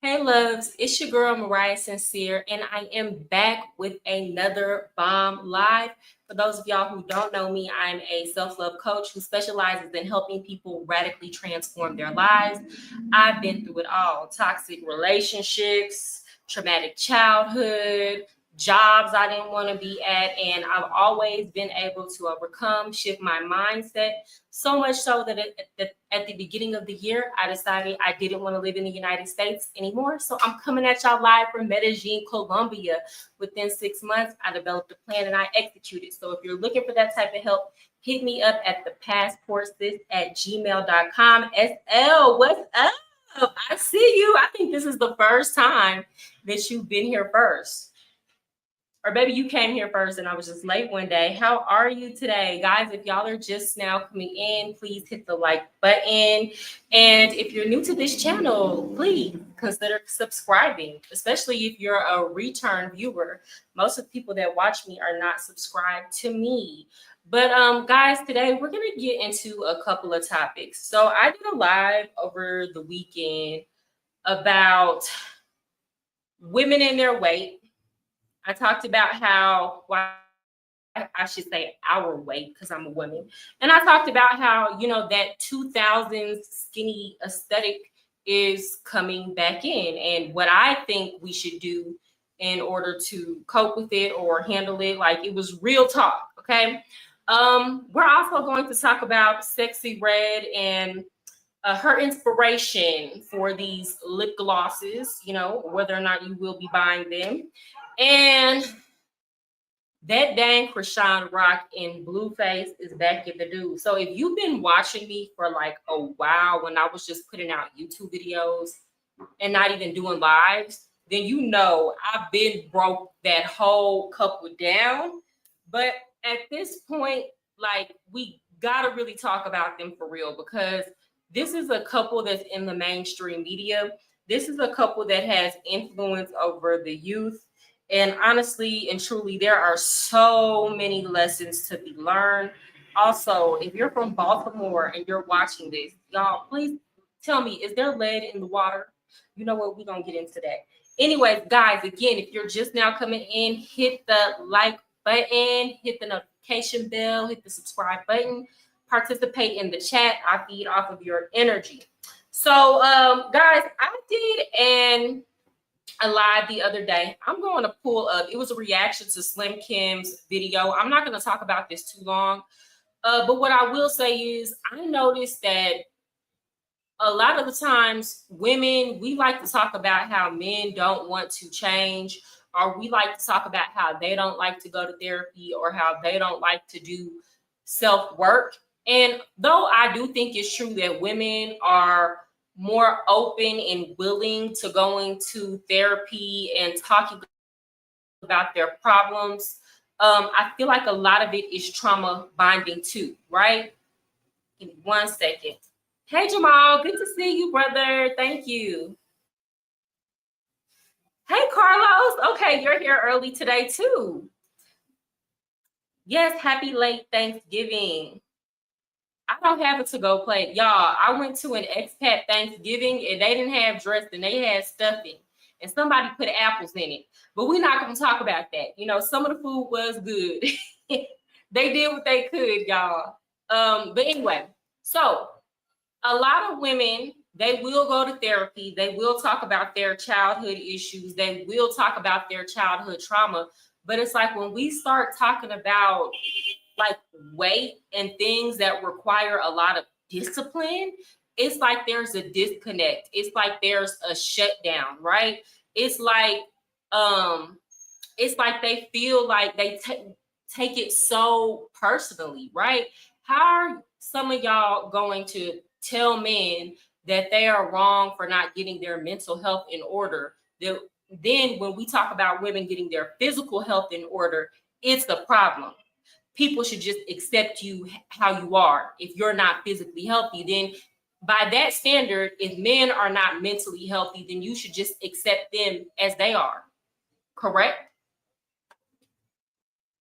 Hey loves, it's your girl Mariah Sincere, and I am back with another bomb live. For those of y'all who don't know me, I'm a self-love coach who specializes in helping people radically transform their lives. I've been through it all: toxic relationships, traumatic childhood, jobs I didn't want to be at, and I've always been able to overcome, shift my mindset. So much so that at the beginning of the year, I decided I didn't want to live in the United States anymore. So I'm coming at y'all live from Medellin, Colombia. Within 6 months, I developed a plan and I executed. So if you're looking for that type of help, hit me up at thepassportsis@gmail.com. SL, what's up? I see you. I think this is the first time that you've been here first. Or maybe you came here first and I was just late one day. How are you today? Guys, if y'all are just now coming in, please hit the like button. And if you're new to this channel, please consider subscribing, especially if you're a return viewer. Most of the people that watch me are not subscribed to me. But guys, today we're going to get into a couple of topics. So I did a live over the weekend about women in their weight. I talked about how, well, I should say our weight because I'm a woman. And I talked about how, that 2000s skinny aesthetic is coming back in and what I think we should do in order to cope with it or handle it. Like, it was real talk. Okay. We're also going to talk about Sexxy Red and her inspiration for these lip glosses, whether or not you will be buying them. And that dang Chrisean Rock in Blueface is back in the dude. So if you've been watching me for like a while, when I was just putting out YouTube videos and not even doing lives, then I've been broke that whole couple down. But at this point, like, we gotta really talk about them for real, because this is a couple that's in the mainstream media. This is a couple that has influence over the youth. And honestly and truly, there are so many lessons to be learned. Also, if you're from Baltimore and you're watching this, y'all, please tell me, is there lead in the water? You know what? We're going to get into that. Anyways, guys, again, if you're just now coming in, hit the like button, hit the notification bell, hit the subscribe button, participate in the chat. I feed off of your energy. So, guys, I did a live the other day. I'm going to pull up. It was a reaction to Slim Kim's video. I'm not going to talk about this too long. But what I will say is, I noticed that a lot of the times women, we like to talk about how men don't want to change, or we like to talk about how they don't like to go to therapy, or how they don't like to do self-work. And though I do think it's true that women are more open and willing to going to therapy and talking about their problems, I feel like a lot of it is trauma bonding too, right? Give me 1 second. Hey, Jamal, good to see you, brother. Thank you. Hey, Carlos. Okay, you're here early today too. Yes, happy late Thanksgiving. I don't have a to-go plate. Y'all, I went to an expat Thanksgiving and they didn't have dressing. They had stuffing. And somebody put apples in it. But we're not going to talk about that. Some of the food was good. They did what they could, y'all. But anyway, so a lot of women, they will go to therapy. They will talk about their childhood issues. They will talk about their childhood trauma. But it's like when we start talking about like weight and things that require a lot of discipline, it's like there's a disconnect. It's like there's a shutdown, right? It's like they feel like they take it so personally, right? How are some of y'all going to tell men that they are wrong for not getting their mental health in order? Then when we talk about women getting their physical health in order, it's the problem. People should just accept you how you are. If you're not physically healthy, then by that standard, if men are not mentally healthy, then you should just accept them as they are. Correct?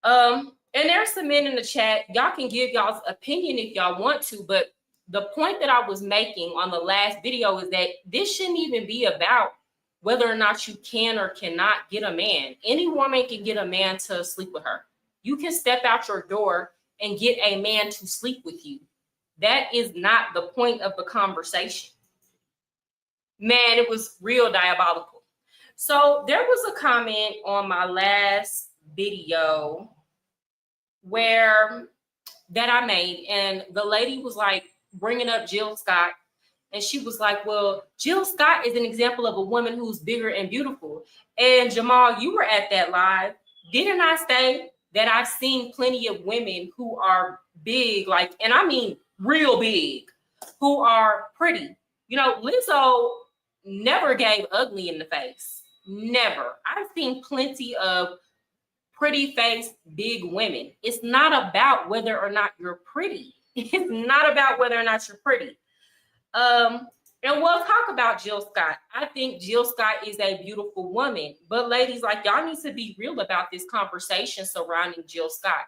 And there's some men in the chat. Y'all can give y'all's opinion if y'all want to, but the point that I was making on the last video is that this shouldn't even be about whether or not you can or cannot get a man. Any woman can get a man to sleep with her. You can step out your door and get a man to sleep with you. That is not the point of the conversation. Man, it was real diabolical. So there was a comment on my last video that I made, and the lady was like bringing up Jill Scott, and she was like, well, Jill Scott is an example of a woman who's bigger and beautiful. And Jamal, you were at that live. Didn't I say that I've seen plenty of women who are big, like, and I mean real big, who are pretty? You know, Lizzo never gave ugly in the face. Never. I've seen plenty of pretty faced big women. It's not about whether or not you're pretty. It's not about whether or not you're pretty. And we'll talk about Jill Scott. I think Jill Scott is a beautiful woman, but ladies, like, y'all need to be real about this conversation surrounding Jill Scott.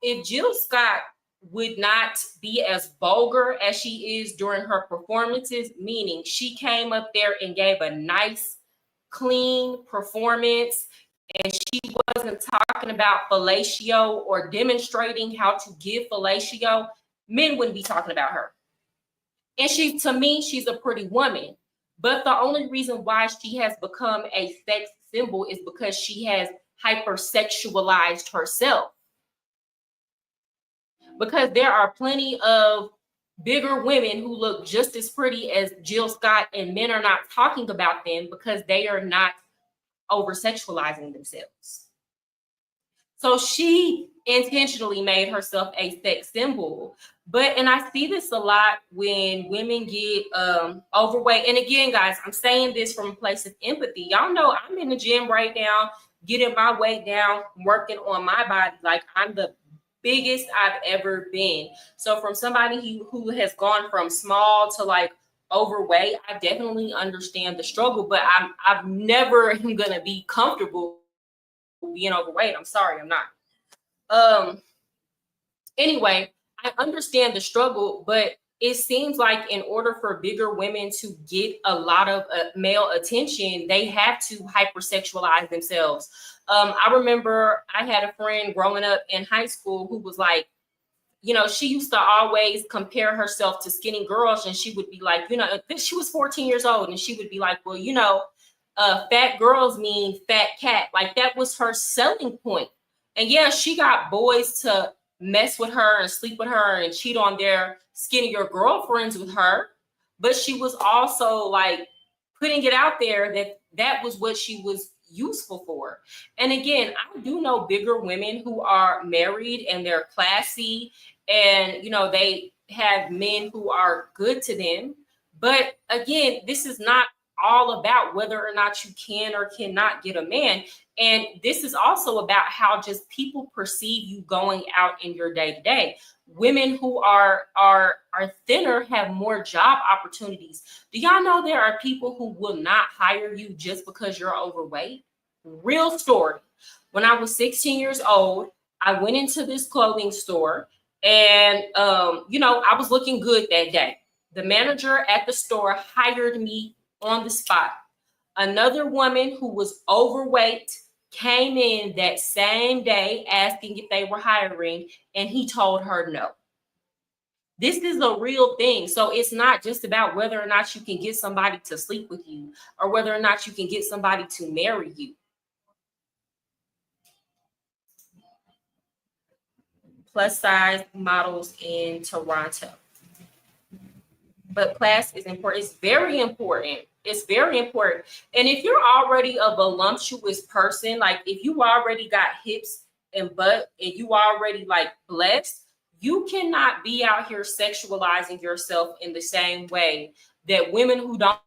If Jill Scott would not be as vulgar as she is during her performances, meaning she came up there and gave a nice, clean performance, and she wasn't talking about fellatio or demonstrating how to give fellatio, men wouldn't be talking about her. And to me, she's a pretty woman. But the only reason why she has become a sex symbol is because she has hypersexualized herself. Because there are plenty of bigger women who look just as pretty as Jill Scott, and men are not talking about them because they are not over-sexualizing themselves. So she intentionally made herself a sex symbol. And I see this a lot when women get overweight. And again, guys, I'm saying this from a place of empathy. Y'all know I'm in the gym right now, getting my weight down, working on my body. Like, I'm the biggest I've ever been. So from somebody who has gone from small to like overweight, I definitely understand the struggle, but I'm never gonna be comfortable being overweight. I'm sorry, I'm not. Anyway, I understand the struggle, but it seems like in order for bigger women to get a lot of male attention, they have to hypersexualize themselves. I remember I had a friend growing up in high school who was like, you know, she used to always compare herself to skinny girls, and she would be like, you know, she was 14 years old, and she would be like, well, you know, fat girls mean fat cat. Like, that was her selling point. And yeah, she got boys to mess with her and sleep with her and cheat on their skinnier girlfriends with her, but she was also like putting it out there that that was what she was useful for. And again, I do know bigger women who are married and they're classy, and you know, they have men who are good to them. But again, this is not all about whether or not you can or cannot get a man. And this is also about how just people perceive you going out in your day-to-day. Women who are thinner have more job opportunities. Do y'all know there are people who will not hire you just because you're overweight? Real story. When I was 16 years old, I went into this clothing store, and you know, I was looking good that day. The manager at the store hired me on the spot. Another woman who was overweight came in that same day asking if they were hiring, and he told her no. This is a real thing. So it's not just about whether or not you can get somebody to sleep with you or whether or not you can get somebody to marry you. Plus size models in Toronto. But class is important. It's very important. It's very important. And if you're already a voluptuous person, like if you already got hips and butt and you already like blessed, you cannot be out here sexualizing yourself in the same way that women who don't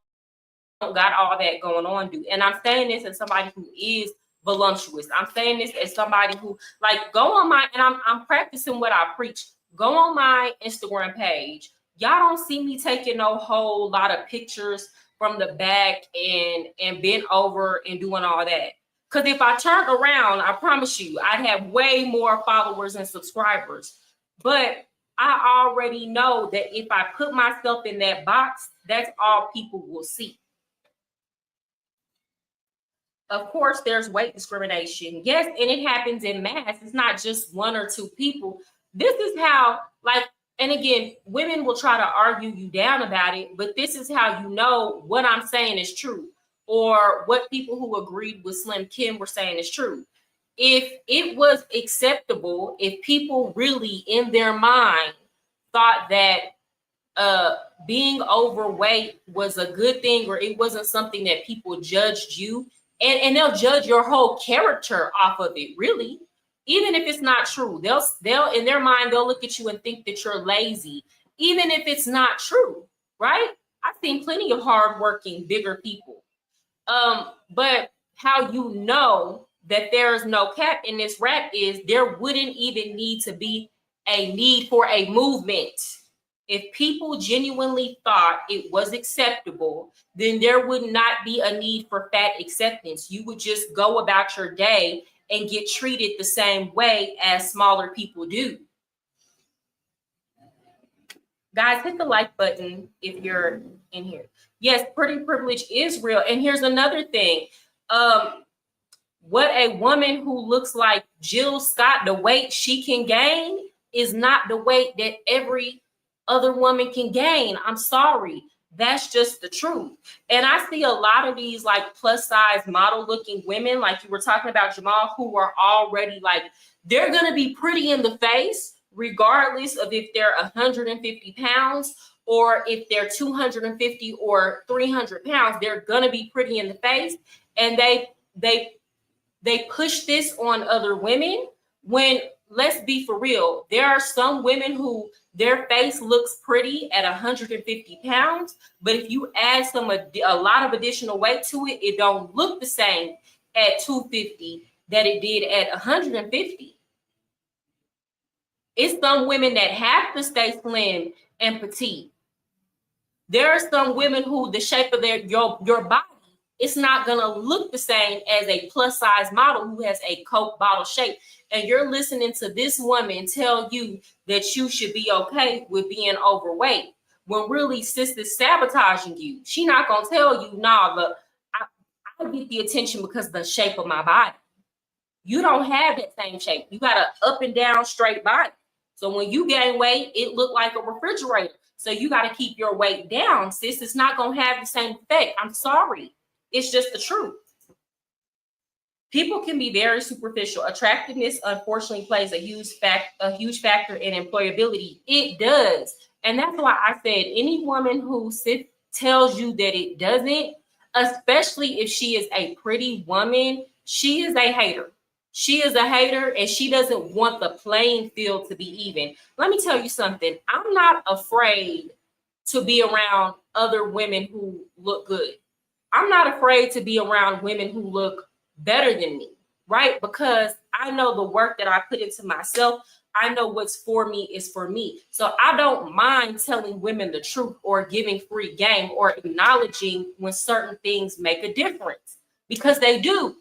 got all that going on do. And I'm saying this as somebody who is voluptuous. I'm saying this as somebody who, like, go on my, and I'm practicing what I preach. Go on my Instagram page. Y'all don't see me taking no whole lot of pictures from the back and bent over and doing all that. Because if I turned around, I promise you, I'd have way more followers and subscribers. But I already know that if I put myself in that box, that's all people will see. of course, there's weight discrimination. Yes, and it happens in mass. It's not just one or two people. This is how, like, and again, women will try to argue you down about it, but this is how you know what I'm saying is true, or what people who agreed with Slim Kim were saying is true. If it was acceptable, if people really in their mind thought that being overweight was a good thing, or it wasn't something that people judged you, and they'll judge your whole character off of it, really. Even if it's not true, they'll in their mind, they'll look at you and think that you're lazy, even if it's not true, right? I've seen plenty of hardworking, bigger people. But how you know that there's no cap in this rap is there wouldn't even need to be a need for a movement. If people genuinely thought it was acceptable, then there would not be a need for fat acceptance. You would just go about your day and get treated the same way as smaller people do. Guys, hit the like button if you're in here. Yes, pretty privilege is real. And here's another thing. What a woman who looks like Jill Scott, the weight she can gain is not the weight that every other woman can gain. I'm sorry. That's just the truth. And I see a lot of these like plus size model looking women, like you were talking about, Jamal, who are already like, they're going to be pretty in the face, regardless of if they're 150 pounds or if they're 250 or 300 pounds, they're going to be pretty in the face. And they push this on other women when, let's be for real, there are some women who their face looks pretty at 150 pounds, but if you add a lot of additional weight to it, it don't look the same at 250 that it did at 150. It's some women that have to stay slim and petite. There are some women who the shape of your body, it's not going to look the same as a plus size model who has a Coke bottle shape. And you're listening to this woman tell you that you should be okay with being overweight, when really sis is sabotaging you. She not going to tell you, nah, look, I get the attention because of the shape of my body. You don't have that same shape. You got an up and down straight body. So when you gain weight, it look like a refrigerator. So you got to keep your weight down, sis. It's not going to have the same effect. I'm sorry. It's just the truth. People can be very superficial. Attractiveness, unfortunately, plays a huge factor in employability. It does. And that's why I said any woman who tells you that it doesn't, especially if she is a pretty woman, she is a hater. She is a hater, and she doesn't want the playing field to be even. Let me tell you something. I'm not afraid to be around other women who look good. I'm not afraid to be around women who look better than me, right? Because I know the work that I put into myself. I know what's for me is for me. So I don't mind telling women the truth or giving free game or acknowledging when certain things make a difference, because they do.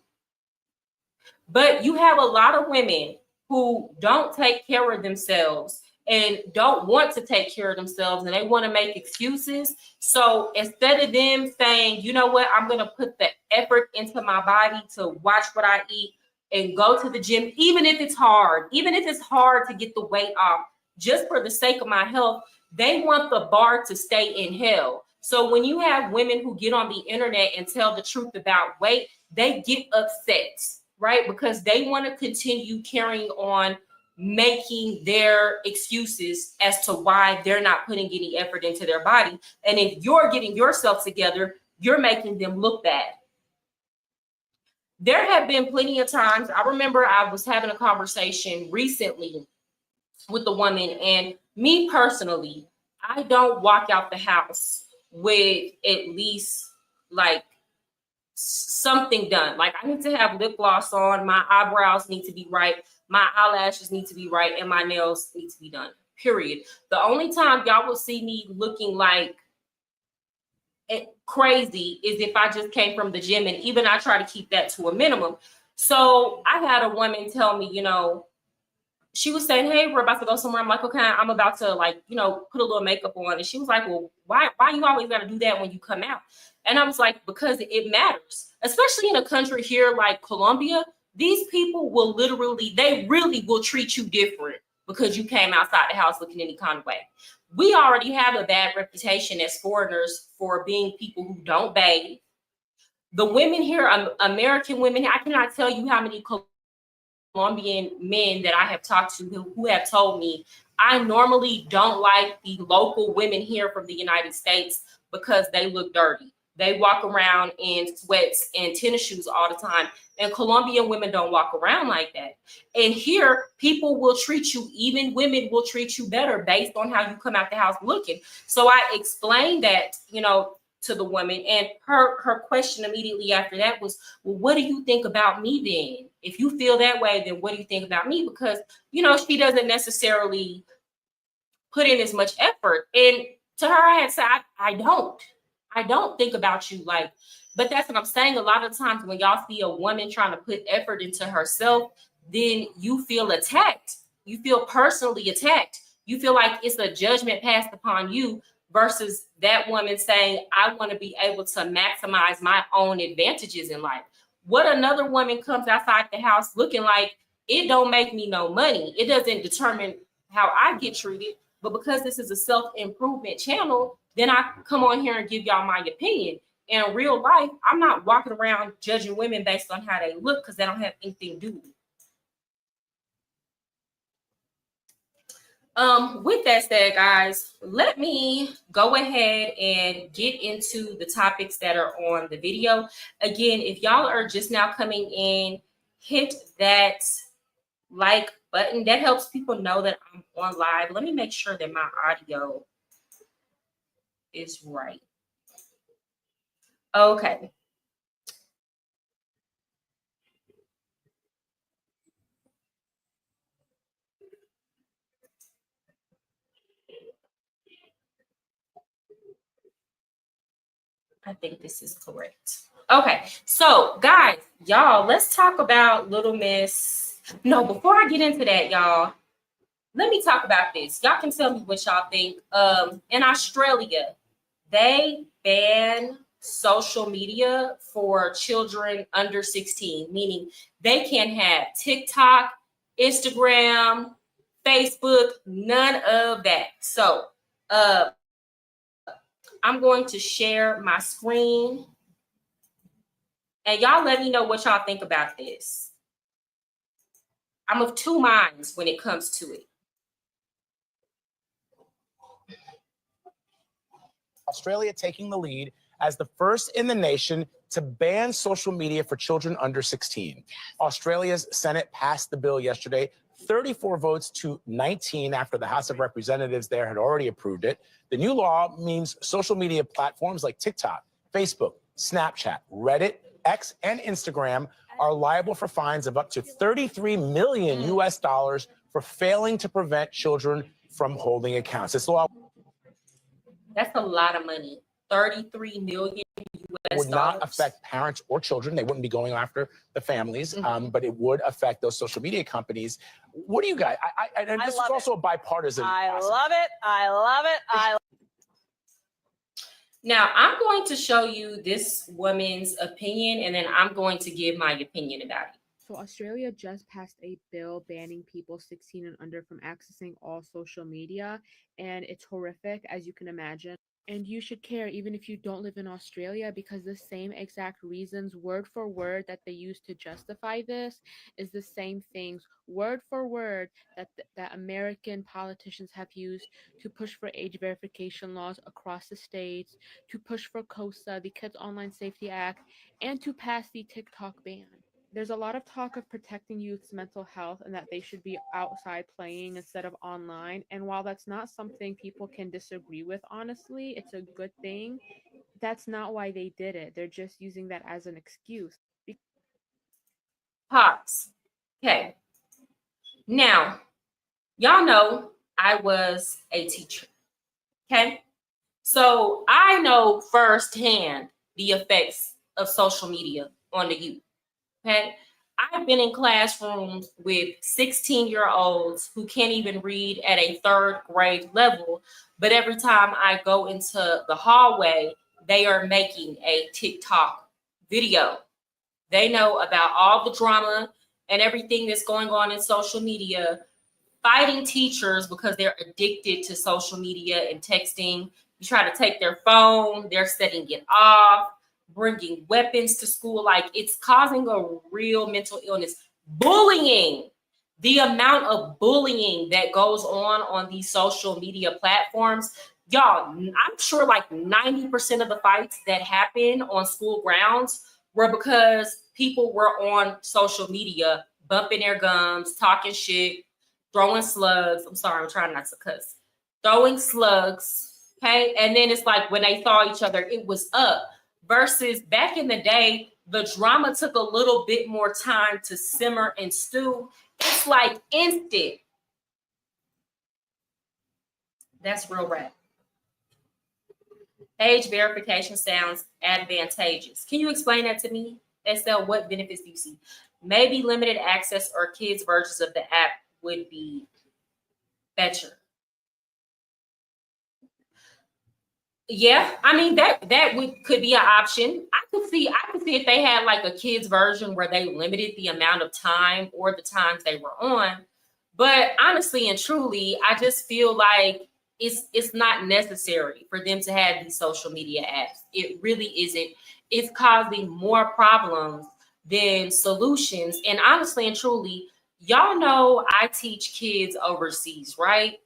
But you have a lot of women who don't take care of themselves and don't want to take care of themselves, and they want to make excuses. So instead of them saying, you know what, I'm going to put the effort into my body to watch what I eat and go to the gym, even if it's hard to get the weight off, just for the sake of my health, they want the bar to stay in hell. So when you have women who get on the internet and tell the truth about weight, they get upset, right? Because they want to continue carrying on making their excuses as to why they're not putting any effort into their body. And if you're getting yourself together, you're making them look bad. There have been plenty of times. I remember I was having a conversation recently with a woman, and me personally, I don't walk out the house with at least like something done. Like I need to have lip gloss on, my eyebrows need to be right, my eyelashes need to be right, and my nails need to be done, period. The only time y'all will see me looking like crazy is if I just came from the gym, and even I try to keep that to a minimum. So I had a woman tell me, you know, she was saying, hey, we're about to go somewhere. I'm like, okay, I'm about to, like, you know, put a little makeup on. And she was like, well, why you always got to do that when you come out? And I was like, because it matters, especially in a country here like Colombia. These people will literally, they really will treat you different because you came outside the house looking any kind of way. We already have a bad reputation as foreigners for being people who don't bathe. The women here, American women, I cannot tell you how many Colombian men that I have talked to who have told me, I normally don't like the local women here from the United States because they look dirty. They walk around in sweats and tennis shoes all the time. And Colombian women don't walk around like that. And here, people will treat you, even women will treat you better based on how you come out the house looking. So I explained that, you know, to the woman, and her question immediately after that was, well, what do you think about me then? If you feel that way, then what do you think about me? Because, you know, she doesn't necessarily put in as much effort. And to her, I had said, I don't think about you like, but that's what I'm saying. A lot of times when y'all see a woman trying to put effort into herself, then you feel attacked. You feel personally attacked. You feel like it's a judgment passed upon you versus that woman saying, I want to be able to maximize my own advantages in life. What another woman comes outside the house looking like, it don't make me no money. It doesn't determine how I get treated. But because this is a self-improvement channel, then I come on here and give y'all my opinion. In real life, I'm not walking around judging women based on how they look because they don't have anything to do with it. With that said, guys, let me go ahead and get into the topics that are on the video. Again, if y'all are just now coming in, hit that like button. That helps people know that I'm on live. Let me make sure that my audio is right. Okay. I think this is correct. Okay, so guys, y'all, let's talk about Little Miss. No, before I get into that, y'all, let me talk about this. Y'all can tell me what y'all think. In Australia, they ban social media for children under 16, meaning they can't have TikTok, Instagram, Facebook, none of that. So I'm going to share my screen and y'all let me know what y'all think about this. I'm of two minds when it comes to it. Australia taking the lead as the first in the nation to ban social media for children under 16. Australia's Senate passed the bill yesterday, 34 votes to 19 after the House of Representatives there had already approved it. The new law means social media platforms like TikTok, Facebook, Snapchat, Reddit, X, and Instagram are liable for fines of up to 33 million US dollars for failing to prevent children from holding accounts. This law, that's a lot of money. 33 million US would not affect parents or children. They wouldn't be going after the families, but it would affect those social media companies. What do you guys? And this is also a bipartisan. I love it. I love it. Now, I'm going to show you this woman's opinion, and then I'm going to give my opinion about it. So Australia just passed a bill banning people 16 and under from accessing all social media, and it's horrific, as you can imagine. And you should care even if you don't live in Australia, because the same exact reasons, word for word, that they use to justify this is the same things, word for word, that American politicians have used to push for age verification laws across the states, to push for COSA, the Kids Online Safety Act, and to pass the TikTok ban. There's a lot of talk of protecting youth's mental health and that they should be outside playing instead of online. And while that's not something people can disagree with, honestly, it's a good thing. That's not why they did it. They're just using that as an excuse. Pause. Okay. Now, y'all know I was a teacher. Okay. So I know firsthand the effects of social media on the youth. Okay. I've been in classrooms with 16-year-olds who can't even read at a third grade level, but every time I go into the hallway, they are making a TikTok video. They know about all the drama and everything that's going on in social media, fighting teachers because they're addicted to social media and texting. You try to take their phone, they're setting it off, bringing weapons to school. Like, it's causing a real mental illness. Bullying, the amount of bullying that goes on these social media platforms. Y'all, I'm sure like 90% of the fights that happen on school grounds were because people were on social media bumping their gums, talking shit, throwing slugs. I'm sorry, I'm trying not to cuss. Throwing slugs, okay? And then it's like when they saw each other, it was up. Versus back in the day, the drama took a little bit more time to simmer and stew. It's like instant. That's real rap. Age verification sounds advantageous. Can you explain that to me? Estelle, what benefits do you see? Maybe limited access or kids' versions of the app would be better. Yeah, I mean that could be an option. I could see if they had like a kids version where they limited the amount of time or the times they were on. But honestly and truly, I just feel like it's not necessary for them to have these social media apps. It really isn't. It's causing more problems than solutions. And honestly and truly, y'all know I teach kids overseas, right?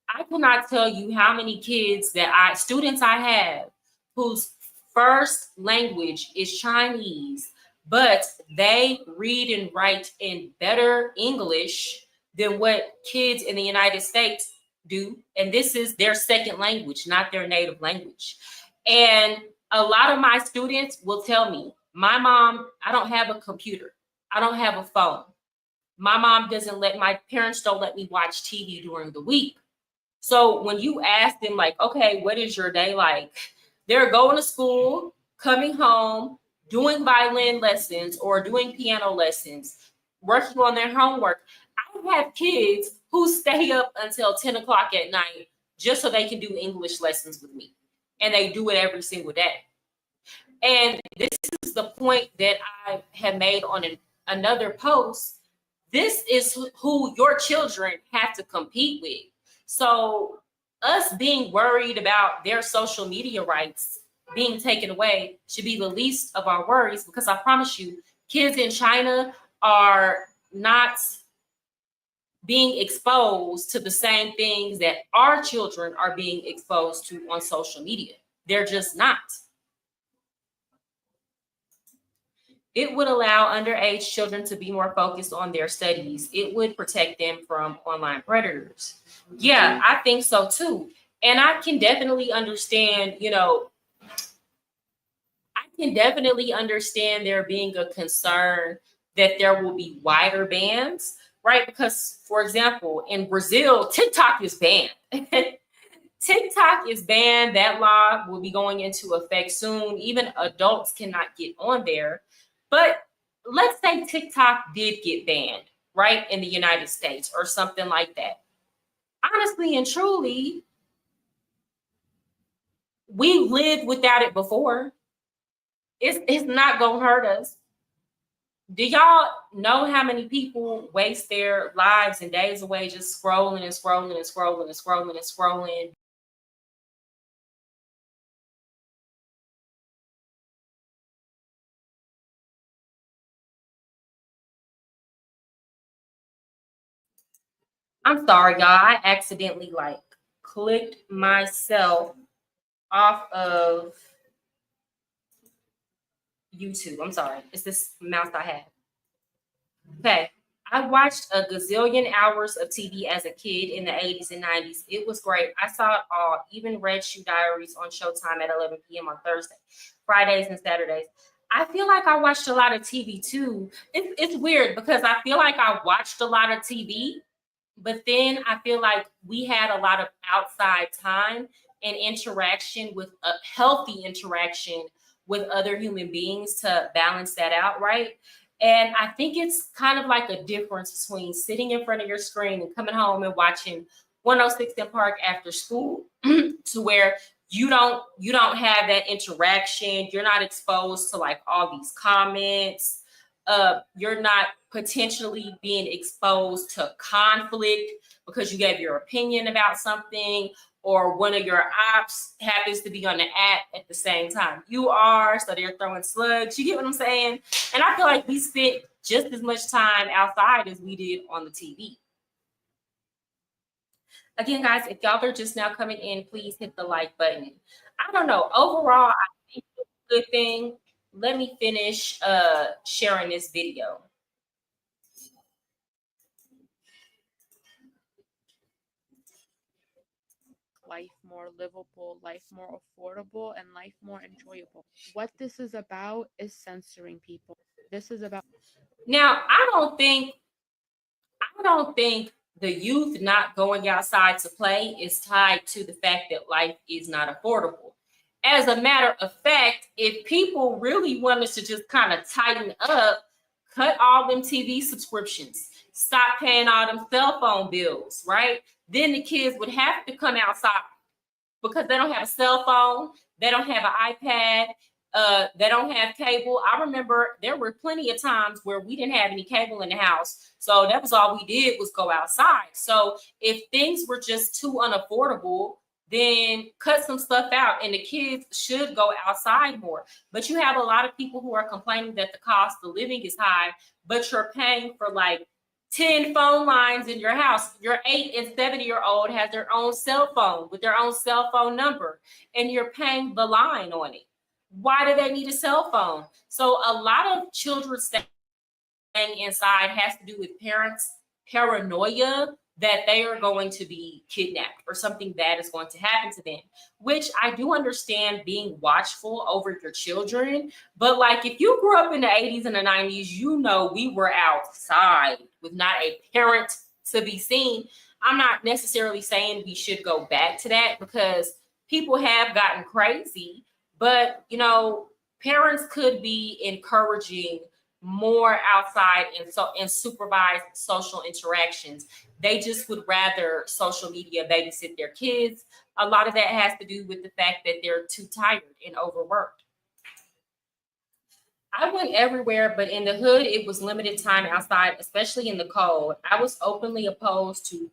I cannot tell you how many students I have whose first language is Chinese, but they read and write in better English than what kids in the United States do. And this is their second language, not their native language. And a lot of my students will tell me, my mom, I don't have a computer. I don't have a phone. My parents don't let me watch TV during the week. So when you ask them, like, okay, what is your day like? They're going to school, coming home, doing violin lessons or doing piano lessons, working on their homework. I have kids who stay up until 10 o'clock at night just so they can do English lessons with me. And they do it every single day. And this is the point that I have made on another post. This is who your children have to compete with. So us being worried about their social media rights being taken away should be the least of our worries, because I promise you, kids in China are not being exposed to the same things that our children are being exposed to on social media. They're just not. It would allow underage children to be more focused on their studies. It would protect them from online predators. Yeah, I think so too. And I can definitely understand, there being a concern that there will be wider bans, right? Because, for example, in Brazil, TikTok is banned. TikTok is banned. That law will be going into effect soon. Even adults cannot get on there. But let's say TikTok did get banned, right, in the United States or something like that. Honestly and truly, we lived without it before. It's not going to hurt us. Do y'all know how many people waste their lives and days away just scrolling and scrolling and scrolling and scrolling and scrolling? I'm sorry, y'all. I accidentally clicked myself off of YouTube. I'm sorry. It's this mouse I have. Okay. I watched a gazillion hours of TV as a kid in the 80s and 90s. It was great. I saw it all, even Red Shoe Diaries on Showtime at 11 p.m. on Thursday, Fridays, and Saturdays. I feel like I watched a lot of TV too. It's weird because I feel like I watched a lot of TV, but then I feel like we had a lot of outside time and interaction, with a healthy interaction with other human beings to balance that out, right? And I think it's kind of like a difference between sitting in front of your screen and coming home and watching 106 in Park after school to where you don't have that interaction. You're not exposed to like all these comments. You're not potentially being exposed to conflict because you gave your opinion about something, or one of your ops happens to be on the app at the same time you are, so they're throwing slugs. You get what I'm saying? And I feel like we spent just as much time outside as we did on the TV. Again, guys, if y'all are just now coming in, please hit the like button. I don't know. Overall, I think it's a good thing. Let me finish sharing this video. Life more livable, life more affordable, and life more enjoyable. What this is about is censoring people. This is about Now, I don't think the youth not going outside to play is tied to the fact that life is not affordable. As a matter of fact, if people really wanted to just kind of tighten up, cut all them TV subscriptions, stop paying all them cell phone bills, right? Then the kids would have to come outside because they don't have a cell phone, they don't have an iPad, they don't have cable. I remember there were plenty of times where we didn't have any cable in the house. So that was all we did was go outside. So if things were just too unaffordable, then cut some stuff out and the kids should go outside more. But you have a lot of people who are complaining that the cost of living is high, but you're paying for like 10 phone lines in your house. Your 8 and 7-year-old has their own cell phone with their own cell phone number, and you're paying the line on it. Why do they need a cell phone? So a lot of children staying inside has to do with parents' paranoia that they are going to be kidnapped or something bad is going to happen to them, which I do understand being watchful over your children. But like if you grew up in the 80s and the 90s, you know we were outside with not a parent to be seen. I'm not necessarily saying we should go back to that because people have gotten crazy, but you know, parents could be encouraging more outside and supervised social interactions. They just would rather social media babysit their kids. A lot of that has to do with the fact that they're too tired and overworked. I went everywhere, but in the hood, it was limited time outside, especially in the cold. I was openly opposed to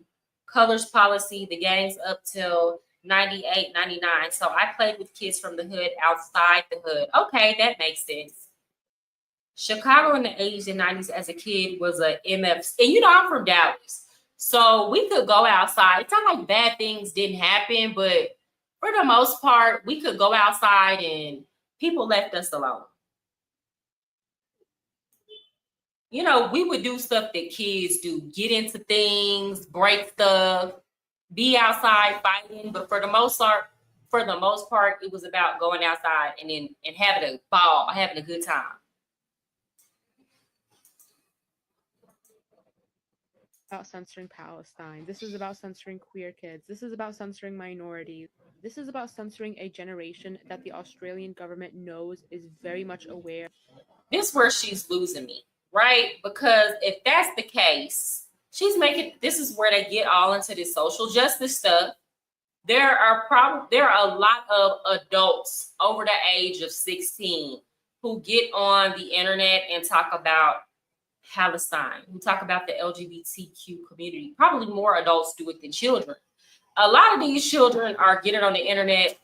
colors policy, the gangs up till 98, 99. So I played with kids from the hood outside the hood. Okay, that makes sense. Chicago in the 80s and 90s as a kid was a MF. And you know, I'm from Dallas. So we could go outside. It's not like bad things didn't happen, but for the most part, we could go outside and people left us alone. You know, we would do stuff that kids do, get into things, break stuff, be outside fighting. But for the most part, it was about going outside and having a ball, having a good time. about censoring Palestine. This is about censoring queer kids. This is about censoring minorities. This is about censoring a generation that the Australian government knows is very much aware. This is where she's losing me, right? Because if that's the case, this is where they get all into this social justice stuff. There are a lot of adults over the age of 16 who get on the internet and talk about Palestine, who talk about the LGBTQ community. Probably more adults do it than children. A lot of these children are getting on the internet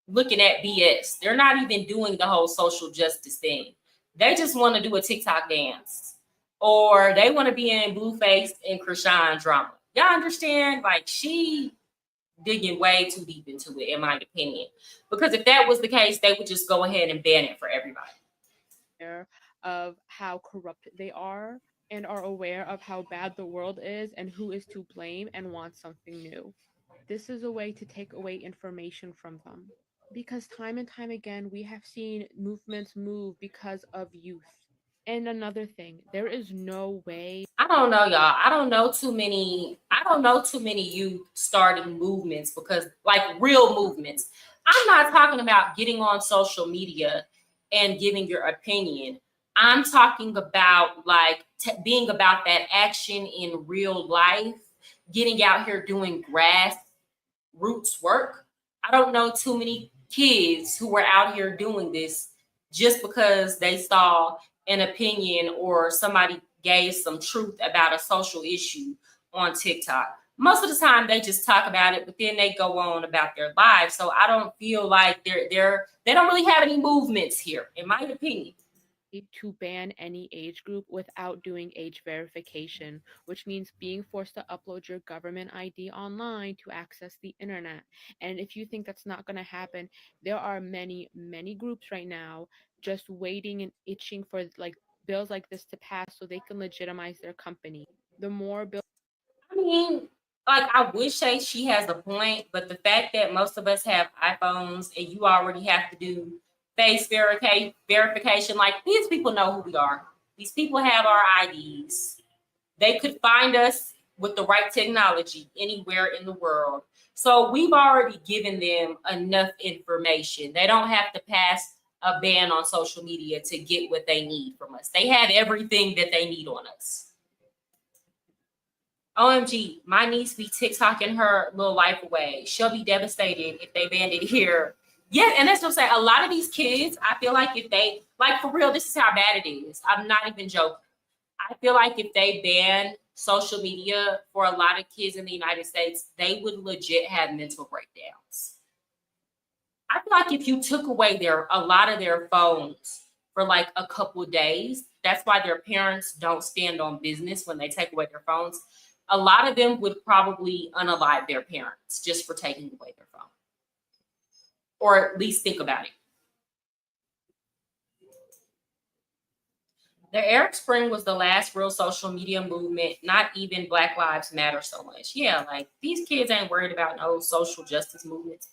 looking at BS. They're not even doing the whole social justice thing. They just want to do a TikTok dance, or they want to be in Blueface and Chrisean drama. Y'all understand? Like, she digging way too deep into it, in my opinion. Because if that was the case, they would just go ahead and ban it for everybody. Of how corrupt they are and are aware of how bad the world is and who is to blame and want something new. This is a way to take away information from them. Because time and time again, we have seen movements move because of youth. And another thing, there is no way. I don't know, y'all. I don't know too many youth starting movements, because like real movements. I'm not talking about getting on social media and giving your opinion. I'm talking about like being about that action in real life, getting out here doing grassroots work. I don't know too many kids who were out here doing this just because they saw an opinion or somebody gave some truth about a social issue on TikTok. Most of the time they just talk about it, but then they go on about their lives. So I don't feel like they don't really have any movements here, in my opinion. To ban any age group without doing age verification, which means being forced to upload your government ID online to access the internet. And if you think that's not going to happen, there are many, many groups right now just waiting and itching for like bills like this to pass so they can legitimize their company. The more bills. I mean, like I wish say she has a point, but the fact that most of us have iPhones and you already have to do face verification, like these people know who we are. These people have our IDs. They could find us with the right technology anywhere in the world. So we've already given them enough information. They don't have to pass a ban on social media to get what they need from us. They have everything that they need on us. OMG, my niece be TikToking her little life away. She'll be devastated if they banned it here. Yeah, and that's what I'm saying. A lot of these kids, I feel like if they, like for real, this is how bad it is. I'm not even joking. I feel like if they ban social media for a lot of kids in the United States, they would legit have mental breakdowns. I feel like if you took away a lot of their phones for like a couple of days, that's why their parents don't stand on business when they take away their phones. A lot of them would probably unalive their parents just for taking away their phone, or at least think about it. The Arab Spring was the last real social media movement, not even Black Lives Matter so much. Yeah, like these kids ain't worried about no social justice movements.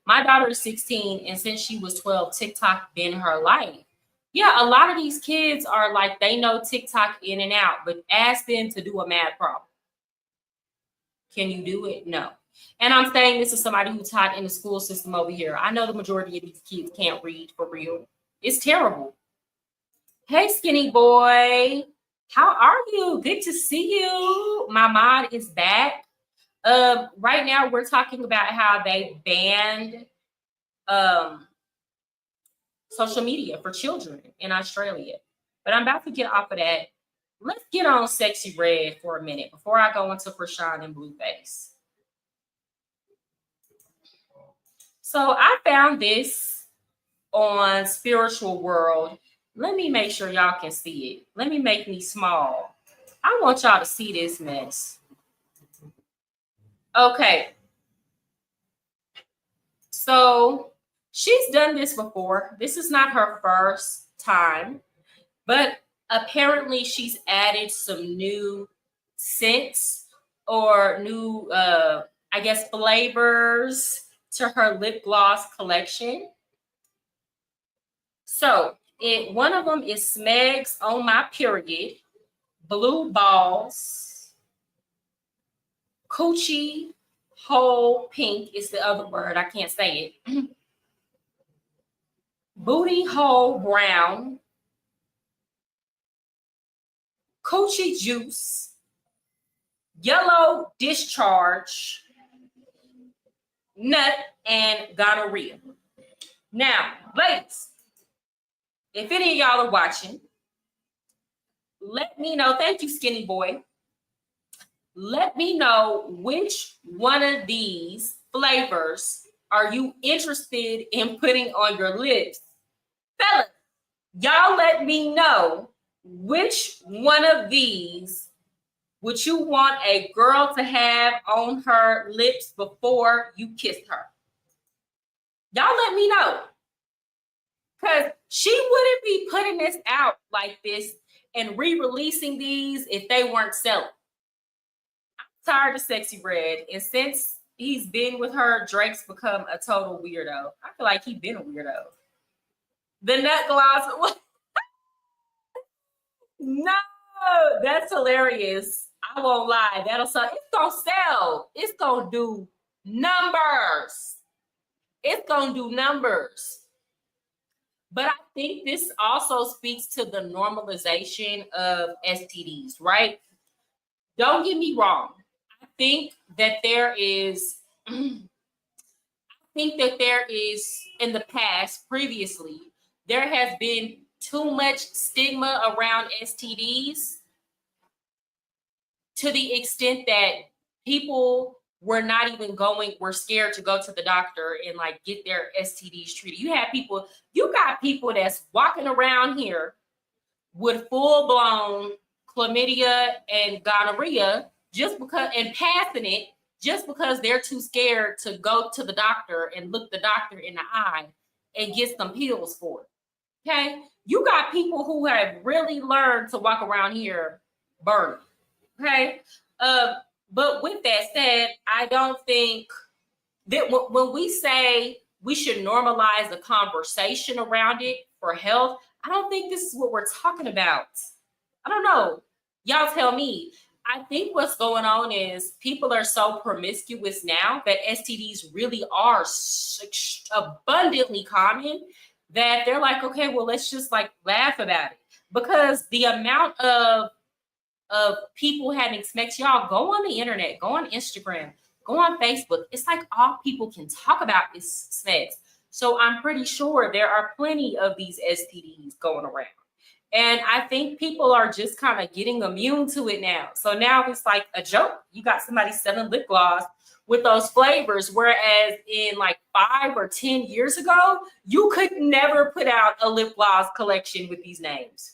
My daughter is 16, and since she was 12, TikTok been her life. Yeah, a lot of these kids are like, they know TikTok in and out, but ask them to do a mad problem. Can you do it? No. And I'm saying this is somebody who taught in the school system over here. I know the majority of these kids can't read for real. It's terrible. Hey, skinny boy. How are you? Good to see you. My mod is back. Right now we're talking about how they banned social media for children in Australia. But I'm about to get off of that. Let's get on Sexxy Red for a minute before I go into Chrisean and Blueface. So I found this on Spiritual World. Let me make sure y'all can see it. Let me make me small. I want y'all to see this mess. Okay. So she's done this before. This is not her first time, but apparently she's added some new scents or new, I guess, flavors to her lip gloss collection. So one of them is Smegs on My Period, Blue Balls, Coochie Hole Pink is the other word. I can't say it. Booty Hole Brown, Coochie Juice, Yellow Discharge, Nut, and Gonorrhea. Now, ladies, if any of y'all are watching, let me know. Thank you, skinny boy. Let me know which one of these flavors are you interested in putting on your lips. Fellas, y'all let me know which one of these would you want a girl to have on her lips before you kissed her. Y'all let me know. Because she wouldn't be putting this out like this and re-releasing these if they weren't selling. I'm tired of Sexxy Red. And since he's been with her, Drake's become a total weirdo. I feel like he's been a weirdo. The nut gloss. No, that's hilarious. I won't lie. That'll sell. It's going to sell. It's going to do numbers. It's going to do numbers. But I think this also speaks to the normalization of STDs, right? Don't get me wrong. I think that there is, in the past, previously, there has been too much stigma around STDs to the extent that people were scared to go to the doctor and like get their STDs treated. You got people that's walking around here with full blown chlamydia and gonorrhea and passing it just because they're too scared to go to the doctor and look the doctor in the eye and get some pills for it. Okay. You got people who have really learned to walk around here burning. Okay. But with that said, I don't think that when we say we should normalize the conversation around it for health, I don't think this is what we're talking about. I don't know. Y'all tell me. I think what's going on is people are so promiscuous now that STDs really are abundantly common that they're like, okay, well, let's just like laugh about it. Because the amount of people having sex, y'all go on the internet, go on Instagram, go on Facebook. It's like all people can talk about is sex. So I'm pretty sure there are plenty of these STDs going around. And I think people are just kind of getting immune to it now. So now it's like a joke. You got somebody selling lip gloss with those flavors, whereas in like 5 or 10 years ago, you could never put out a lip gloss collection with these names.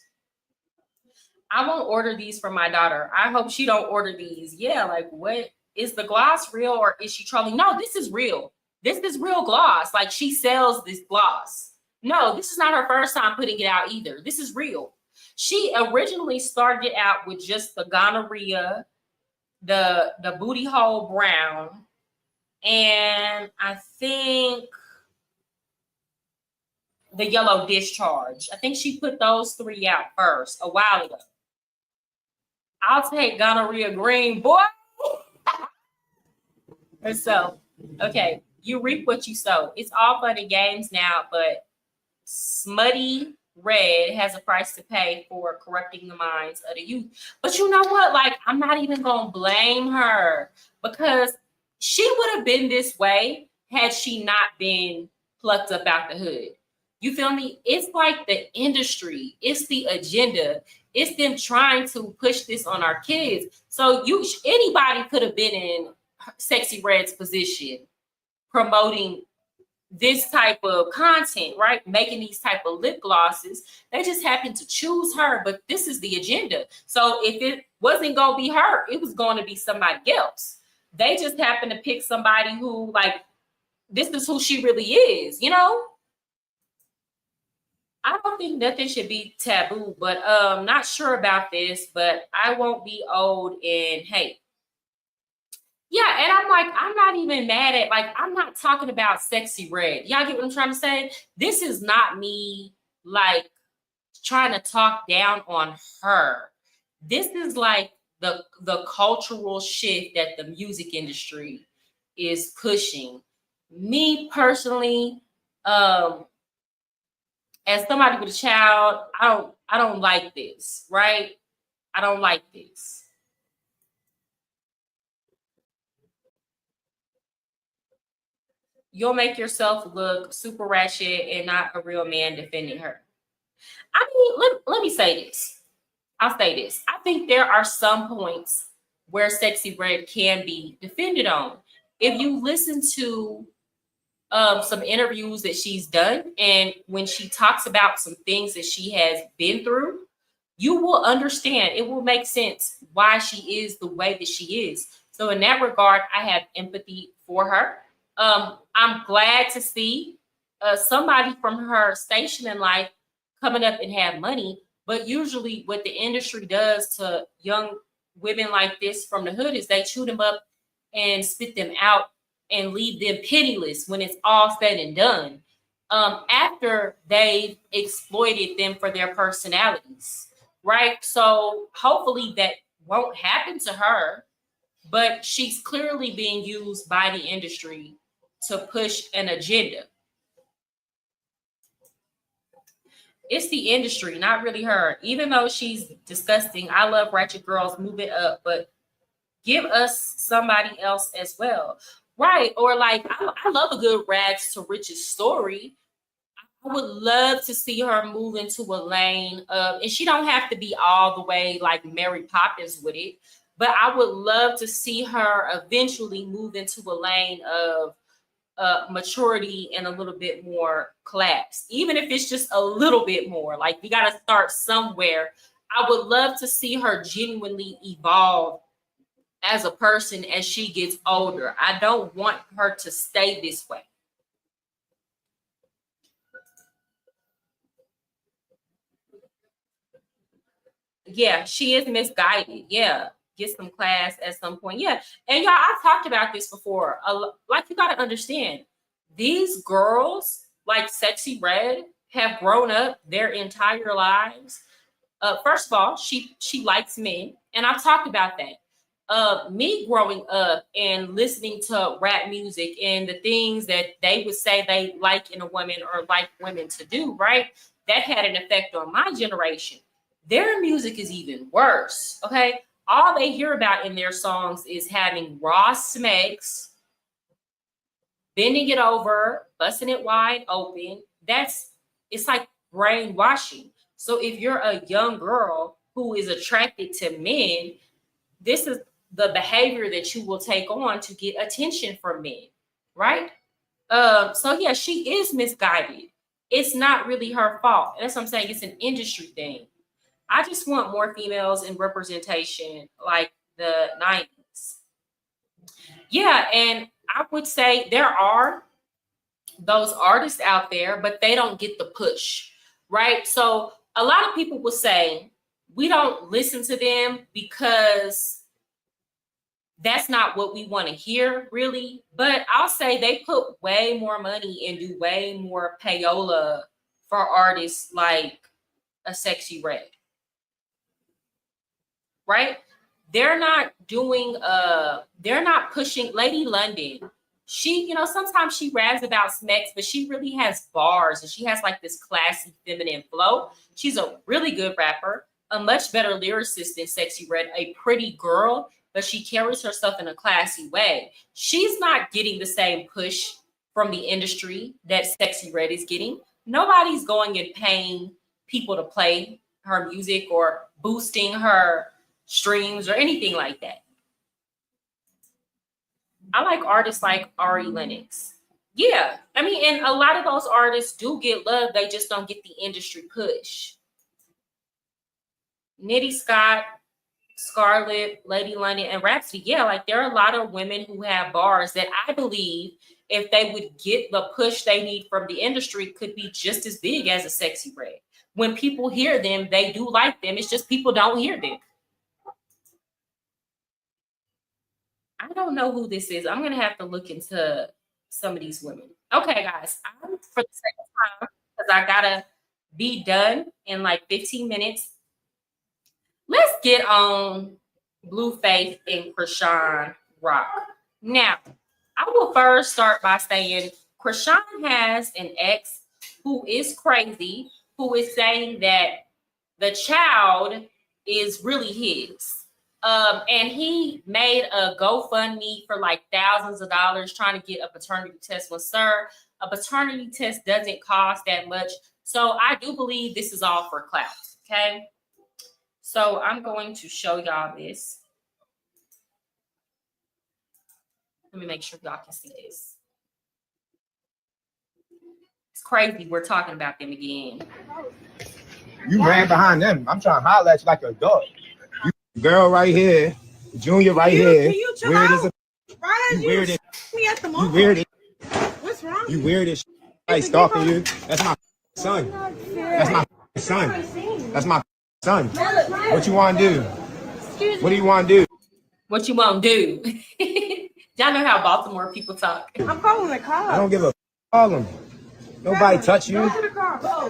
I won't order these for my daughter. I hope she don't order these. Yeah, like what? Is the gloss real or is she trolling? No, this is real. This is real gloss. Like she sells this gloss. No, this is not her first time putting it out either. This is real. She originally started out with just the gonorrhea, the booty hole brown, and I think the yellow discharge. I think she put those 3 out first a while ago. I'll take gonorrhea green, boy. And so, okay, you reap what you sow. It's all fun and games now, but smutty red has a price to pay for corrupting the minds of the youth. But you know what? Like, I'm not even going to blame her because she would have been this way had she not been plucked up out the hood. You feel me? It's like the industry. It's the agenda. It's them trying to push this on our kids. So anybody could have been in Sexy Red's position promoting this type of content, right? Making these type of lip glosses. They just happened to choose her, but this is the agenda. So if it wasn't going to be her, it was going to be somebody else. They just happened to pick somebody who, like, this is who she really is, you know? I don't think nothing should be taboo, but not sure about this, but I won't be old in hate. Yeah, and I'm like, I'm not even mad at, like, I'm not talking about Sexy Red. Y'all get what I'm trying to say? This is not me, like, trying to talk down on her. This is like the cultural shift that the music industry is pushing. Me personally, as somebody with a child, I don't like this, right? I don't like this. You'll make yourself look super ratchet and not a real man defending her. I mean, let me say this. I'll say this. I think there are some points where Sexy Red can be defended on. If you listen to some interviews that she's done, and when she talks about some things that she has been through, you will understand. It will make sense why she is the way that she is. So in that regard, I have empathy for her. I'm glad to see somebody from her station in life coming up and have money. But usually what the industry does to young women like this from the hood is they chew them up and spit them out and leave them penniless when it's all said and done, after they've exploited them for their personalities, right? So hopefully that won't happen to her, but she's clearly being used by the industry to push an agenda. It's the industry, not really her. Even though she's disgusting, I love ratchet girls, move it up, but give us somebody else as well. Right. Or like, I love a good rags to riches story. I would love to see her move into a lane of, and she don't have to be all the way like Mary Poppins with it, but I would love to see her eventually move into a lane of maturity and a little bit more class, even if it's just a little bit more. Like, we got to start somewhere. I would love to see her genuinely evolve as a person as she gets older. I don't want her to stay this way. Yeah, she is misguided. Yeah, get some class at some point. Yeah, and y'all, I've talked about this before. Like, you got to understand, these girls like Sexy Red have grown up their entire lives. First of all, she likes men, and I've talked about that. Me growing up and listening to rap music and the things that they would say they like in a woman or like women to do, right? That had an effect on my generation. Their music is even worse, okay? All they hear about in their songs is having raw smegs, bending it over, busting it wide open. It's like brainwashing. So if you're a young girl who is attracted to men, this is the behavior that you will take on to get attention from men, right? So yeah, she is misguided. It's not really her fault. That's what I'm saying. It's an industry thing. I just want more females in representation like the 90s. Yeah, and I would say there are those artists out there, but they don't get the push, right? So a lot of people will say, we don't listen to them because that's not what we want to hear, really. But I'll say they put way more money and do way more payola for artists like a Sexy Red, right? They're not doing they're not pushing Lady London. She, sometimes she raps about smacks, but she really has bars and she has like this classy feminine flow. She's a really good rapper, a much better lyricist than Sexy Red, a pretty girl, but she carries herself in a classy way. She's not getting the same push from the industry that Sexy Red is getting. Nobody's going and paying people to play her music or boosting her streams or anything like that. I like artists like Ari Lennox. Yeah, I mean, and a lot of those artists do get love. They just don't get the industry push. Nitty Scott, Scarlett, Lady London, and Rhapsody. Yeah, like there are a lot of women who have bars that I believe if they would get the push they need from the industry could be just as big as a Sexy Red. When people hear them, they do like them. It's just people don't hear them. I don't know who this is. I'm going to have to look into some of these women. Okay, guys. For the second time, because I got to be done in like 15 minutes, let's get on Blueface and Chrisean Rock. Now, I will first start by saying Chrisean has an ex who is crazy, who is saying that the child is really his. And he made a GoFundMe for like thousands of dollars trying to get a paternity test. Well, sir, a paternity test doesn't cost that much. So I do believe this is all for clout. Okay. So I'm going to show y'all this. Let me make sure y'all can see this. It's crazy. We're talking about them again. You ran behind them. I'm trying to holler at you like a dog. Girl right here, Junior right here. Can you chill weird out? As you weird as me at the mall. you weird as What's wrong? you weird as like stalking you. That's my son. That's my son. That's my son. What you want to do? What do you want to do? What you want to do? Y'all know how Baltimore people talk. I'm calling the cops. I don't give a call them. Nobody touch you.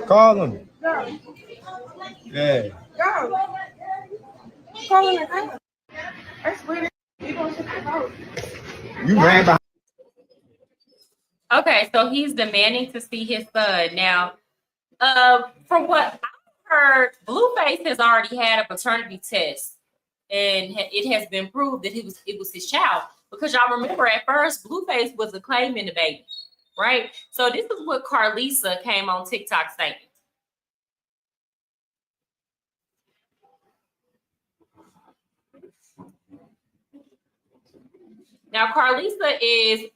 Call them. Go. Yeah. Go. Calling the cops. That's weird. You gonna shut the house. You ran behind. Okay, so he's demanding to see his son. Now, From what I heard, Blueface has already had a paternity test, and it has been proved that it was his child. Because y'all remember at first, Blueface was claiming the baby, right? So this is what Carlisa came on TikTok saying. Now, Carlisa is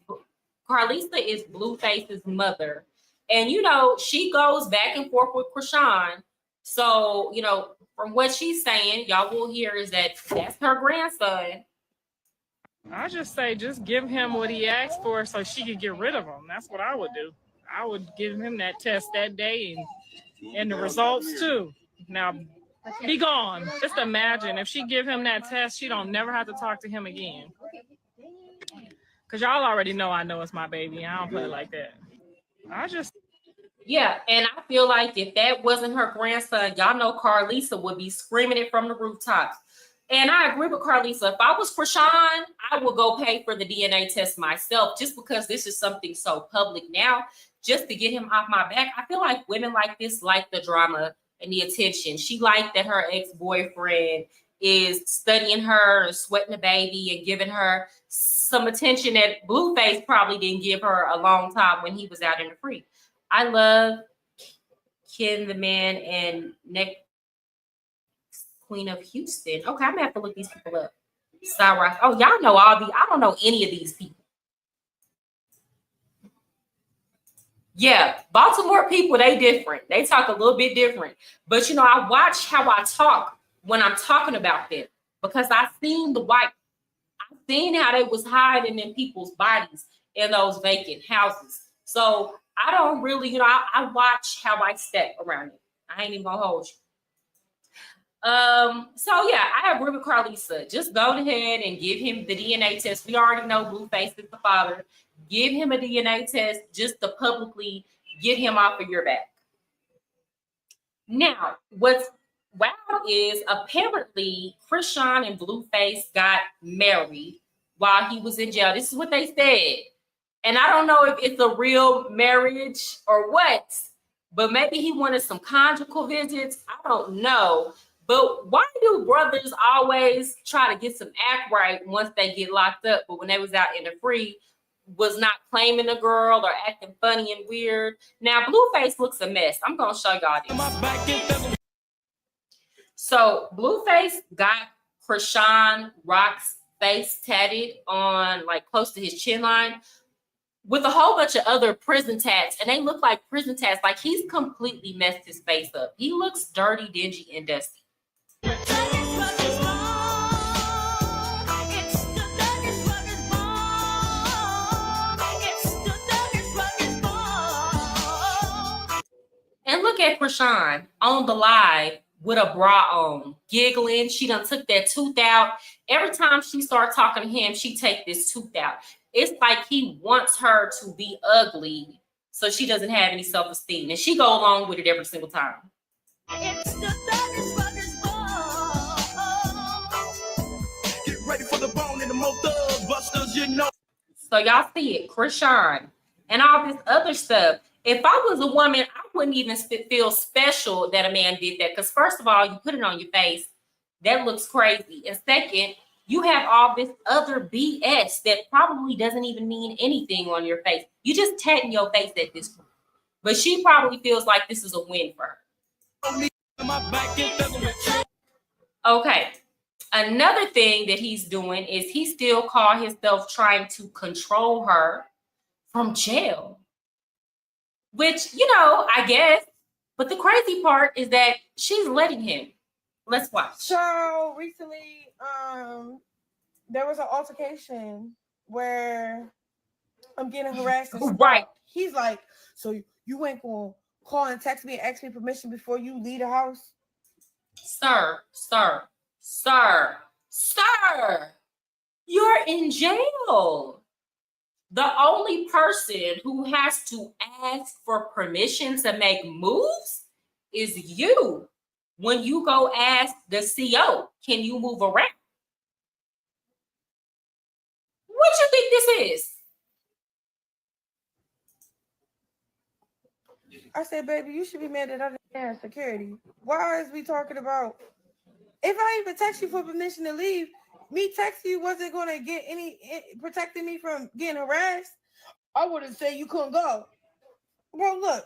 Blueface's mother. And, you know, she goes back and forth with Chrisean. So, you know, from what she's saying, y'all will hear is that that's her grandson. I just say, just give him what he asked for so she could get rid of him. That's what I would do. I would give him that test that day and the results too. Now, be gone. Just imagine if she give him that test, she don't never have to talk to him again. Because y'all already know I know it's my baby. I don't play like that. Yeah, and I feel like if that wasn't her grandson, y'all know Carlisa would be screaming it from the rooftops. And I agree with Carlisa. If I was Chrisean, I would go pay for the DNA test myself just because this is something so public now, just to get him off my back. I feel like women like this like the drama and the attention. She liked that her ex-boyfriend is studying her and sweating the baby and giving her some attention that Blueface probably didn't give her a long time when he was out in the free. I love Ken the Man and Nick Queen of Houston. Okay, I'm gonna have to look these people up. Cyrus. Oh, y'all know all these. I don't know any of these people. Yeah, Baltimore people, they different. They talk a little bit different. But you know, I watch how I talk when I'm talking about them because I've seen I've seen how they was hiding in people's bodies in those vacant houses. So I don't really, you know, I watch how I step around it. I ain't even gonna hold you. So yeah, I agree with Carlisa. Just go ahead and give him the DNA test. We already know Blueface is the father. Give him a DNA test just to publicly get him off of your back. Now, what's wow is apparently Chrisean and Blueface got married while he was in jail. This is what they said. And I don't know if it's a real marriage or what, but maybe he wanted some conjugal visits. I don't know. But why do brothers always try to get some act right once they get locked up, but when they was out in the free, was not claiming a girl or acting funny and weird? Now, Blueface looks a mess. I'm going to show y'all this. So, Blueface got Chrisean Rock's face tatted on, like, close to his chin line with a whole bunch of other prison tats, and they look like prison tats. Like, he's completely messed his face up. He looks dirty, dingy, and dusty. And look at Chrisean on the live with a bra on, giggling. She done took that tooth out. Every time she starts talking to him, she take this tooth out. It's like he wants her to be ugly so she doesn't have any self-esteem. And she go along with it every single time. It's the Get ready for the bone and the more thug busters, you know. So y'all see it, Chrisean and all this other stuff. If I was a woman, I wouldn't even feel special that a man did that. Because first of all, you put it on your face. That looks crazy. And second, you have all this other BS that probably doesn't even mean anything on your face. You just tatting your face at this point. But she probably feels like this is a win for her. Okay. Another thing that he's doing is he still call himself trying to control her from jail. Which, you know, I guess. But the crazy part is that she's letting him. Let's watch. So recently, there was an altercation where I'm getting harassed. Right. He's like, so you ain't gonna call and text me and ask me permission before you leave the house? Sir, you're in jail. The only person who has to ask for permission to make moves is you. When you go ask the CO, can you move around? What do you think this is? I said, baby, you should be mad that I didn't have security. Why is we talking about? If I even text you for permission to leave, me texting you wasn't going to get any protecting me from getting harassed. I would have said you couldn't go. Bro, look,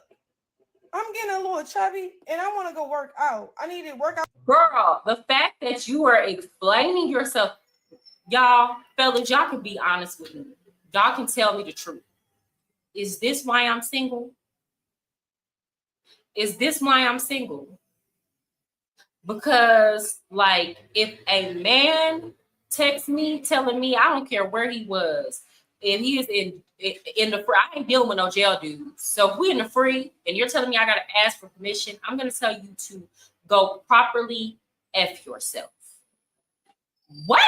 I'm getting a little chubby and I want to go work out. I need to work out. Girl, the fact that you are explaining yourself, y'all, fellas, y'all can be honest with me. Y'all can tell me the truth. Is this why I'm single? Is this why I'm single? Because, like, if a man texts me telling me, I don't care where he was, if he is in the free, I ain't dealing with no jail dudes. So if we're in the free and you're telling me I gotta ask for permission, I'm gonna tell you to go properly F yourself. What?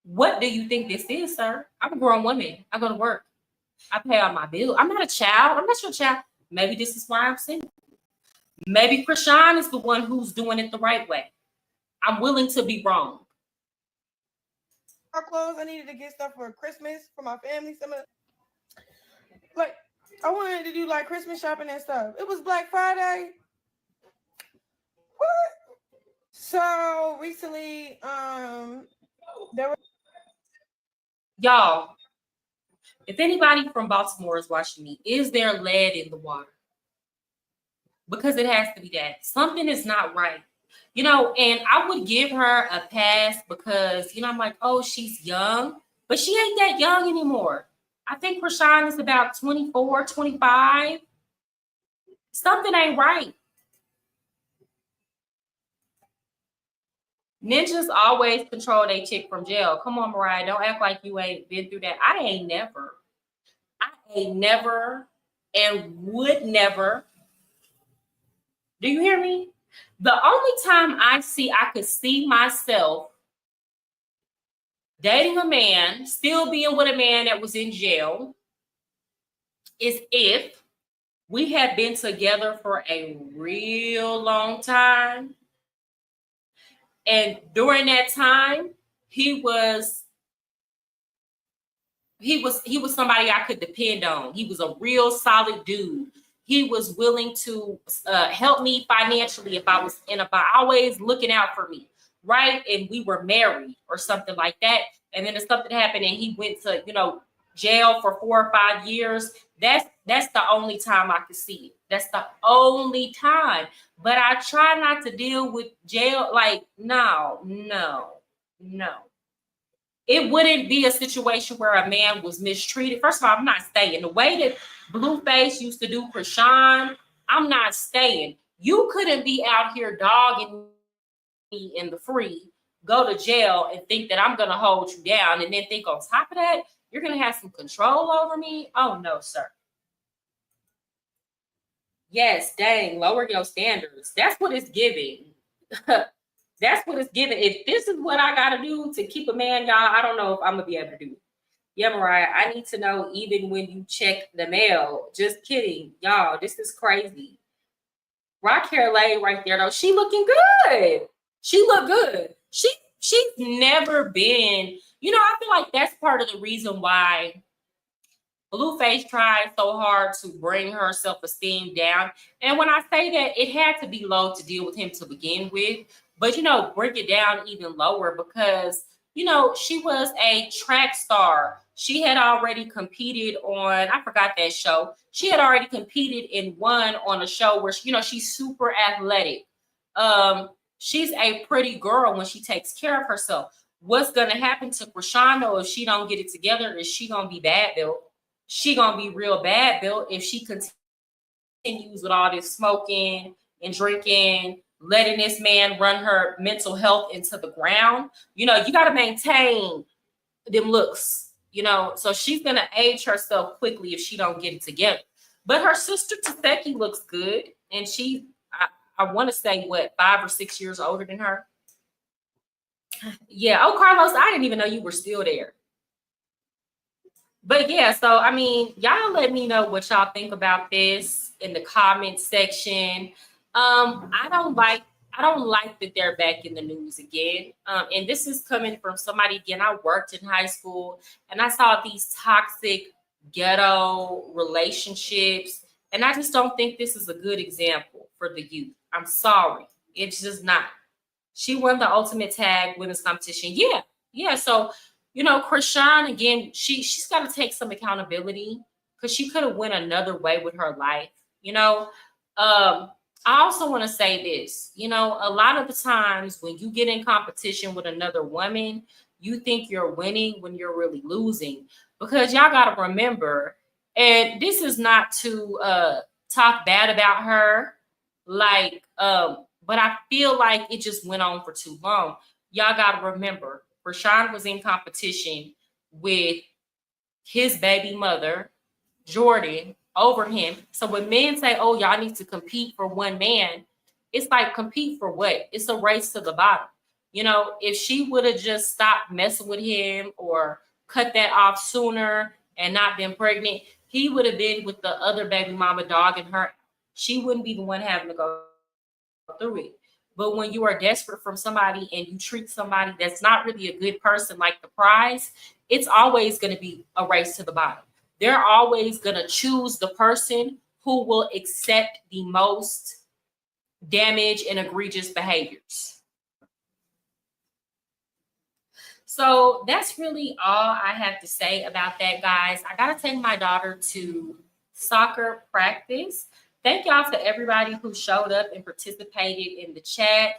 What do you think this is, sir? I'm a grown woman. I go to work. I pay all my bills. I'm not a child. I'm not your child. Maybe this is why I'm single. Maybe Chrisean is the one who's doing it the right way. I'm willing to be wrong. Our clothes. I needed to get stuff for Christmas for my family. Like, I wanted to do like Christmas shopping and stuff. It was Black Friday. What? So recently, there were Y'all, if anybody from Baltimore is watching me, is there lead in the water? Because it has to be that. Something is not right. You know, and I would give her a pass because, you know, I'm like, oh, she's young, but she ain't that young anymore. I think Chrisean is about 24, 25. Something ain't right. Ninjas always control their chick from jail. Come on, Mariah. Don't act like you ain't been through that. I ain't never and would never. Do you hear me? The only time I could see myself dating a man, still being with a man that was in jail, is if we had been together for a real long time. And during that time, he was somebody I could depend on. He was a real solid dude. He was willing to help me financially if I was always looking out for me, right? And we were married or something like that. And then if something happened and he went to, you know, jail for 4 or 5 years, that's the only time I could see it. That's the only time. But I try not to deal with jail. Like, no. It wouldn't be a situation where a man was mistreated. First of all, I'm not staying. The way that Blueface used to do Chrisean, I'm not staying. You couldn't be out here dogging me in the free, go to jail and think that I'm going to hold you down and then think on top of that, you're going to have some control over me? Oh, no, sir. Yes, dang, lower your standards. That's what it's giving. That's what it's giving. If this is what I got to do to keep a man, y'all, I don't know if I'm going to be able to do it. Yeah, Mariah, I need to know even when you check the mail. Just kidding. Y'all, this is crazy. Rock hair lady right there, though. She looking good. She look good. She's never been, you know, I feel like that's part of the reason why Blueface tried so hard to bring her self-esteem down. And when I say that, it had to be low to deal with him to begin with. But, you know, bring it down even lower because, you know, she was a track star. She had already competed on, I forgot that show. She had already competed and won on a show where, you know, she's super athletic. She's a pretty girl when she takes care of herself. What's going to happen to Chrisean, though, if she don't get it together, is she going to be bad built? She going to be real bad built if she continues with all this smoking and drinking, letting this man run her mental health into the ground. You know, you got to maintain them looks, you know, so she's going to age herself quickly if she don't get it together. But her sister Sexxy looks good. And I want to say, what, 5 or 6 years older than her? Yeah. Oh, Carlos, I didn't even know you were still there. But yeah, so I mean, y'all let me know what y'all think about this in the comment section. I don't like that they're back in the news again. And this is coming from somebody, again, I worked in high school and I saw these toxic ghetto relationships And I just don't think this is a good example for the youth. I'm sorry. It's just not. She won the ultimate tag women's competition. Yeah. So, Chrisean, again, she's got to take some accountability because she could have went another way with her life. I also want to say this. A lot of the times when you get in competition with another woman, you think you're winning when you're really losing, because y'all got to remember, and this is not to talk bad about her, but I feel like it just went on for too long. Y'all got to remember, Chrisean was in competition with his baby mother, Jordan, over him. So when men say, oh, y'all need to compete for one man, it's like, compete for what? It's a race to the bottom. If she would have just stopped messing with him or cut that off sooner and not been pregnant, he would have been with the other baby mama dogging her. She wouldn't be the one having to go through it. But when you are desperate from somebody and you treat somebody that's not really a good person like the prize, it's always going to be a race to the bottom. They're always going to choose the person who will accept the most damage and egregious behaviors. So that's really all I have to say about that, guys. I got to take my daughter to soccer practice. Thank y'all for everybody who showed up and participated in the chat.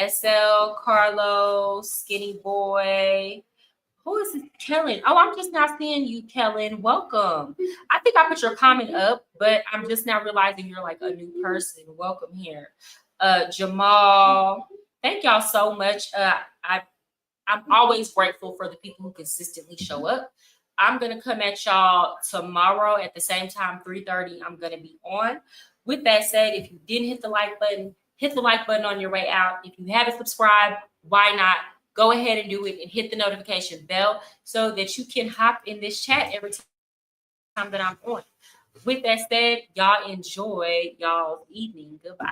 SL, Carlos, Skinny Boy. Who is this? Kellen. Oh, I'm just now seeing you, Kellen. Welcome. I think I put your comment up, but I'm just now realizing you're like a new person. Welcome here. Jamal. Thank y'all so much. I'm always grateful for the people who consistently show up. I'm going to come at y'all tomorrow at the same time, 3:30. I'm going to be on. With that said, if you didn't hit the like button, hit the like button on your way out. If you haven't subscribed, why not? Go ahead and do it and hit the notification bell so that you can hop in this chat every time that I'm on. With that said, y'all enjoy y'all's evening. Goodbye.